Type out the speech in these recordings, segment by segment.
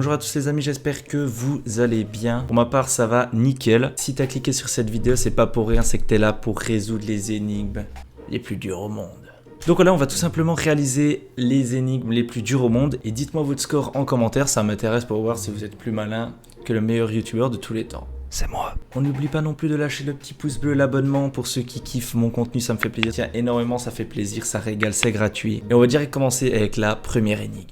Bonjour à tous les amis, j'espère que vous allez bien. Pour ma part, ça va nickel. Si t'as cliqué sur cette vidéo, c'est pas pour rien, c'est que t'es là pour résoudre les énigmes les plus dures au monde. Donc là, on va tout simplement réaliser les énigmes les plus dures au monde. Et dites-moi votre score en commentaire, ça m'intéresse pour voir si vous êtes plus malin que le meilleur youtubeur de tous les temps. C'est moi. On n'oublie pas non plus de lâcher le petit pouce bleu, l'abonnement pour ceux qui kiffent mon contenu, ça me fait plaisir. Tiens, énormément, ça fait plaisir, ça régale, c'est gratuit. Et on va direct commencer avec la première énigme.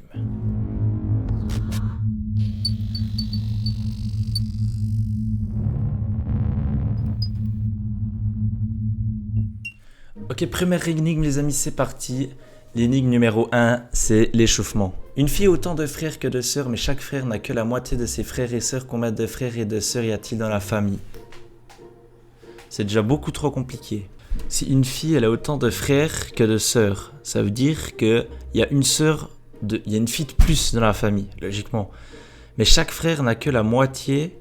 Ok, première énigme les amis, c'est parti. L'énigme numéro 1, c'est l'échauffement. Une fille a autant de frères que de sœurs, mais chaque frère n'a que la moitié de ses frères et sœurs. Combien de frères et de sœurs y a-t-il dans la famille? C'est déjà beaucoup trop compliqué. Si une fille elle a autant de frères que de sœurs, ça veut dire qu'il y a une fille de plus dans la famille, logiquement. Mais chaque frère n'a que la moitié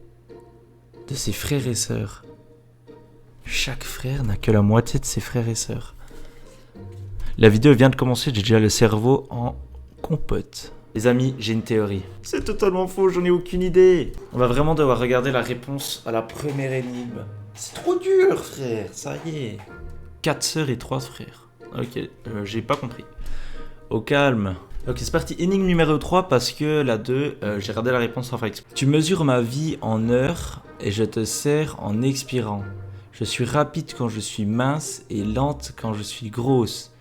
de ses frères et sœurs. Chaque frère n'a que la moitié de ses frères et sœurs. La vidéo vient de commencer, j'ai déjà le cerveau en compote. Les amis, j'ai une théorie. C'est totalement faux, j'en ai aucune idée. On va vraiment devoir regarder la réponse à la première énigme. C'est trop dur, frère, ça y est. 4 sœurs et 3 frères. Ok, j'ai pas compris. Au calme. Ok, c'est parti. Énigme numéro 3 parce que la 2, j'ai regardé la réponse sans faire exprès. Tu mesures ma vie en heures et je te sers en expirant. Je suis rapide quand je suis mince et lente quand je suis grosse.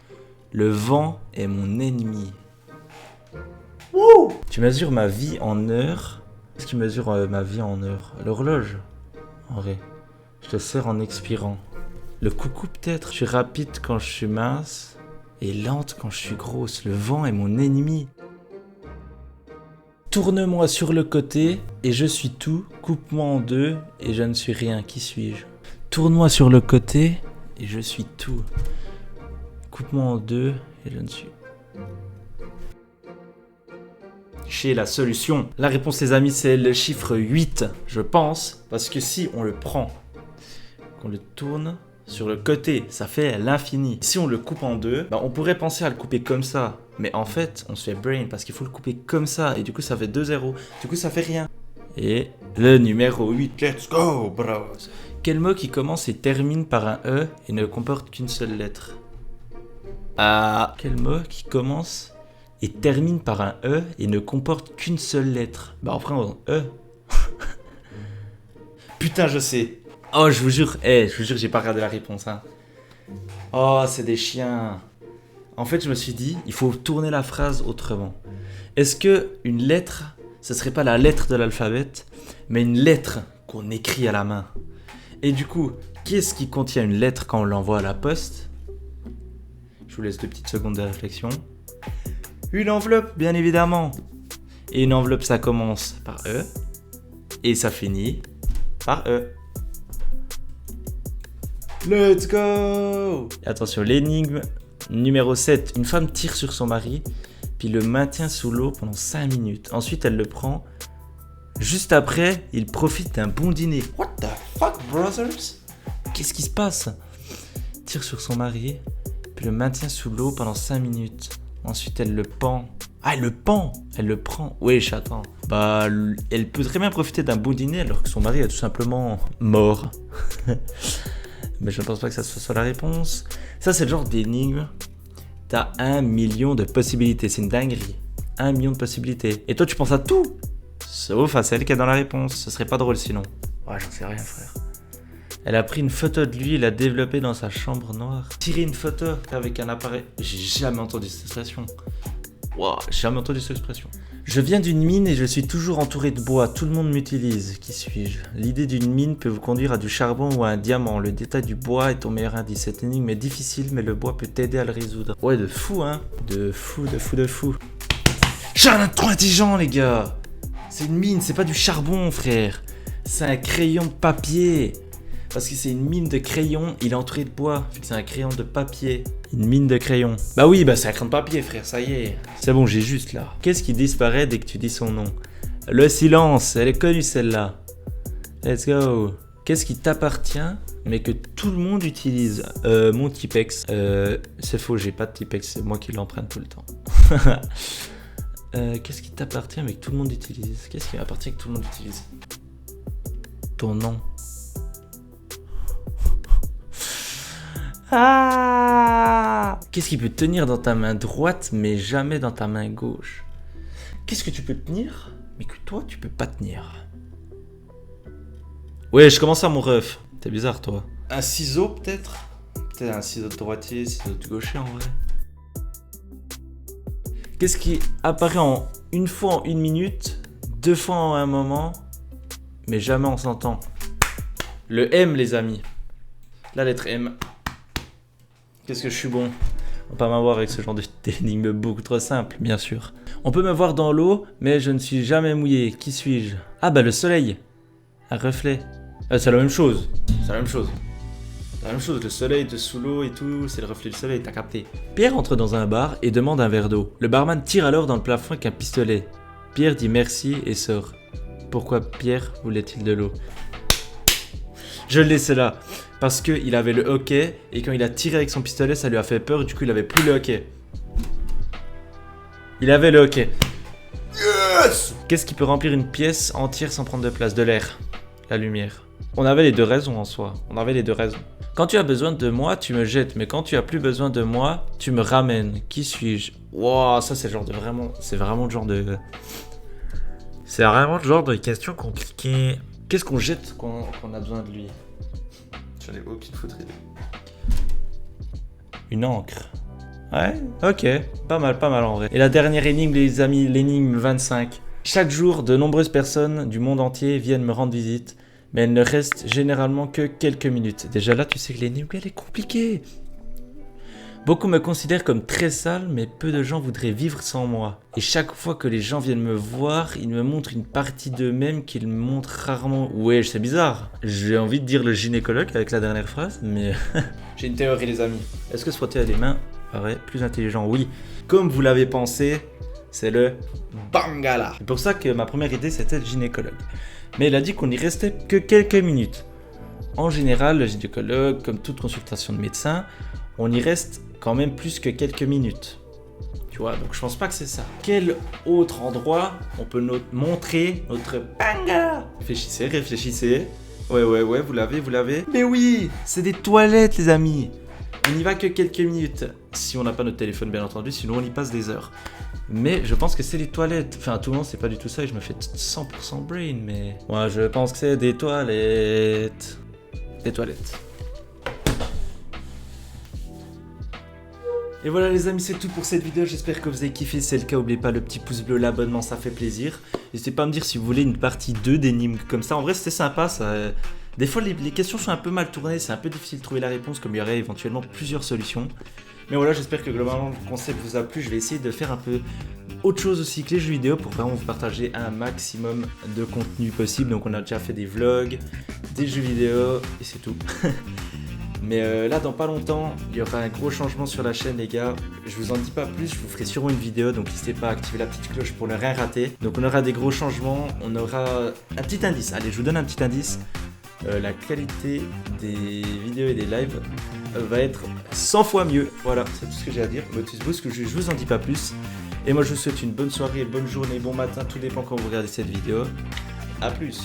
Le vent est mon ennemi. Wouh! Tu mesures ma vie en heures. Qu'est-ce qui mesure ma vie en heures? L'horloge. En vrai. Je te sers en expirant. Le coucou peut-être. Je suis rapide quand je suis mince et lente quand je suis grosse. Le vent est mon ennemi. Tourne-moi sur le côté et je suis tout. Coupe-moi en deux et je ne suis rien. Qui suis-je? Tourne-moi sur le côté et je suis tout. Coupe-moi en deux et je ne suis. J'ai la solution. La réponse les amis c'est le chiffre 8, je pense. Parce que si on le prend, qu'on le tourne sur le côté, ça fait l'infini. Si on le coupe en deux, on pourrait penser à le couper comme ça. Mais en fait, on se fait brain parce qu'il faut le couper comme ça. Et du coup ça fait 2-0. Du coup ça fait rien. Et le numéro 8, let's go bros. Quel mot qui commence et termine par un E et ne comporte qu'une seule lettre? Quel mot qui commence et termine par un E et ne comporte qu'une seule lettre? En vrai, E. Putain, je sais. Oh, je vous jure, j'ai pas regardé la réponse. Hein. Oh, c'est des chiens. En fait, je me suis dit, il faut tourner la phrase autrement. Est-ce que une lettre, ce serait pas la lettre de l'alphabet, mais une lettre qu'on écrit à la main? Et du coup, qu'est-ce qui contient une lettre quand on l'envoie à la poste? Je vous laisse 2 petites secondes de réflexion. Une enveloppe, bien évidemment. Et une enveloppe, ça commence par E. Et ça finit par E. Let's go! Attention, l'énigme numéro 7. Une femme tire sur son mari, puis le maintient sous l'eau pendant 5 minutes. Ensuite, elle le prend. Juste après, il profite d'un bon dîner. What the fuck, brothers? Qu'est-ce qui se passe? Tire sur son mari, puis le maintient sous l'eau pendant 5 minutes. Ensuite, elle le pend. Elle le pend! Elle le prend. Wesh, attends. Elle peut très bien profiter d'un bon dîner alors que son mari est tout simplement mort. Mais je ne pense pas que ça soit la réponse. Ça, c'est le genre d'énigme. T'as 1 million de possibilités. C'est une dinguerie. 1 million de possibilités. Et toi, tu penses à tout! Sauf à celle qui est dans la réponse. Ce serait pas drôle sinon. Ouais, j'en sais rien, frère. Elle a pris une photo de lui et l'a développée dans sa chambre noire. Tirer une photo avec un appareil. J'ai jamais entendu cette expression. Wow, j'ai jamais entendu cette expression. Je viens d'une mine et je suis toujours entouré de bois. Tout le monde m'utilise. Qui suis-je? L'idée d'une mine peut vous conduire à du charbon ou à un diamant. Le détail du bois est ton meilleur indice. Cette énigme est difficile, mais le bois peut t'aider à le résoudre. Ouais, de fou, hein. De fou. Je suis trop intelligent, les gars. C'est une mine, c'est pas du charbon, frère. C'est un crayon de papier. Parce que c'est une mine de crayon, il est entouré de bois. C'est un crayon de papier. Une mine de crayon. Bah oui, c'est un crayon de papier, frère, ça y est. C'est bon, j'ai juste là. Qu'est-ce qui disparaît dès que tu dis son nom? Le silence, elle est connue celle-là. Let's go. Qu'est-ce qui t'appartient, mais que tout le monde utilise? Mon Tipex. C'est faux, j'ai pas de Tipex, c'est moi qui l'emprunte tout le temps. Qu'est-ce qui t'appartient mais que tout le monde utilise? Qu'est-ce qui m'appartient que tout le monde utilise? Ton nom. Ah! Qu'est-ce qui peut tenir dans ta main droite mais jamais dans ta main gauche? Qu'est-ce que tu peux tenir mais que toi tu peux pas tenir? Ouais, je commence à mon ref. T'es bizarre toi. Un ciseau peut-être? Peut-être un ciseau de droitier, ciseau de gaucher en vrai. Qu'est-ce qui apparaît en une fois en 1 minute, 2 fois en un moment, mais jamais on s'entend? Le M les amis. La lettre M. Qu'est-ce que je suis bon? On peut pas m'avoir avec ce genre d'énigme beaucoup trop simple, bien sûr. On peut me voir dans l'eau, mais je ne suis jamais mouillé. Qui suis-je? Ah bah le soleil. Un reflet. C'est la même chose. C'est la même chose. C'est la même chose. Le soleil de sous l'eau et tout, c'est le reflet du soleil, t'as capté. Pierre entre dans un bar et demande un verre d'eau. Le barman tire alors dans le plafond avec un pistolet. Pierre dit merci et sort. Pourquoi Pierre voulait-il de l'eau? Je le laisse là. Parce qu'il avait le hockey et quand il a tiré avec son pistolet, ça lui a fait peur. Du coup, il avait plus le hockey. Il avait le hockey. Yes! Qu'est-ce qui peut remplir une pièce entière sans prendre de place? De l'air. La lumière. On avait les deux raisons en soi. On avait les deux raisons. Quand tu as besoin de moi, tu me jettes. Mais quand tu as plus besoin de moi, tu me ramènes. Qui suis-je? Wow, ça c'est le genre de vraiment... C'est vraiment le genre de... C'est vraiment le genre de question compliquée. Qu'est-ce qu'on jette quand on a besoin de lui? J'en ai aucune foutre idée. Une encre. Ouais, ok. Pas mal en vrai. Et la dernière énigme, les amis, l'énigme 25. Chaque jour, de nombreuses personnes du monde entier viennent me rendre visite, mais elles ne restent généralement que quelques minutes. Déjà là, tu sais que l'énigme, elle est compliquée. Beaucoup me considèrent comme très sale, mais peu de gens voudraient vivre sans moi. Et chaque fois que les gens viennent me voir, ils me montrent une partie d'eux-mêmes qu'ils me montrent rarement. Ouais, c'est bizarre. J'ai envie de dire le gynécologue avec la dernière phrase, mais... J'ai une théorie les amis. Est-ce que se frotter les mains paraît plus intelligent? Oui. Comme vous l'avez pensé, c'est le Bangala. C'est pour ça que ma première idée c'était le gynécologue. Mais il a dit qu'on n'y restait que quelques minutes. En général, le gynécologue, comme toute consultation de médecin, on y reste quand même plus que quelques minutes. Tu vois, donc je pense pas que c'est ça. Quel autre endroit on peut montrer notre Bangala? Réfléchissez. Ouais, vous l'avez. Mais oui, c'est des toilettes les amis. On n'y va que quelques minutes. Si on n'a pas notre téléphone bien entendu, sinon on y passe des heures. Mais je pense que c'est les toilettes. Enfin, tout le monde, c'est pas du tout ça et je me fais 100% brain, mais... Moi, je pense que c'est des toilettes. Des toilettes. Et voilà les amis, c'est tout pour cette vidéo, j'espère que vous avez kiffé. Si c'est le cas, n'oubliez pas le petit pouce bleu, l'abonnement, ça fait plaisir. N'hésitez pas à me dire si vous voulez une partie 2 d'énigmes comme ça. En vrai, c'était sympa, ça... Des fois, les questions sont un peu mal tournées, c'est un peu difficile de trouver la réponse, comme il y aurait éventuellement plusieurs solutions. Mais voilà, j'espère que globalement le concept vous a plu. Je vais essayer de faire un peu autre chose aussi que les jeux vidéo pour vraiment vous partager un maximum de contenu possible. Donc on a déjà fait des vlogs, des jeux vidéo et c'est tout. Mais là, dans pas longtemps, il y aura un gros changement sur la chaîne, les gars. Je vous en dis pas plus, je vous ferai sûrement une vidéo, donc n'hésitez pas à activer la petite cloche pour ne rien rater. Donc on aura des gros changements, on aura un petit indice. Allez, je vous donne un petit indice. La qualité des vidéos et des lives va être 100 fois mieux. Voilà, c'est tout ce que j'ai à dire. Je vous en dis pas plus. Et moi, je vous souhaite une bonne soirée, bonne journée, bon matin. Tout dépend quand vous regardez cette vidéo. A plus.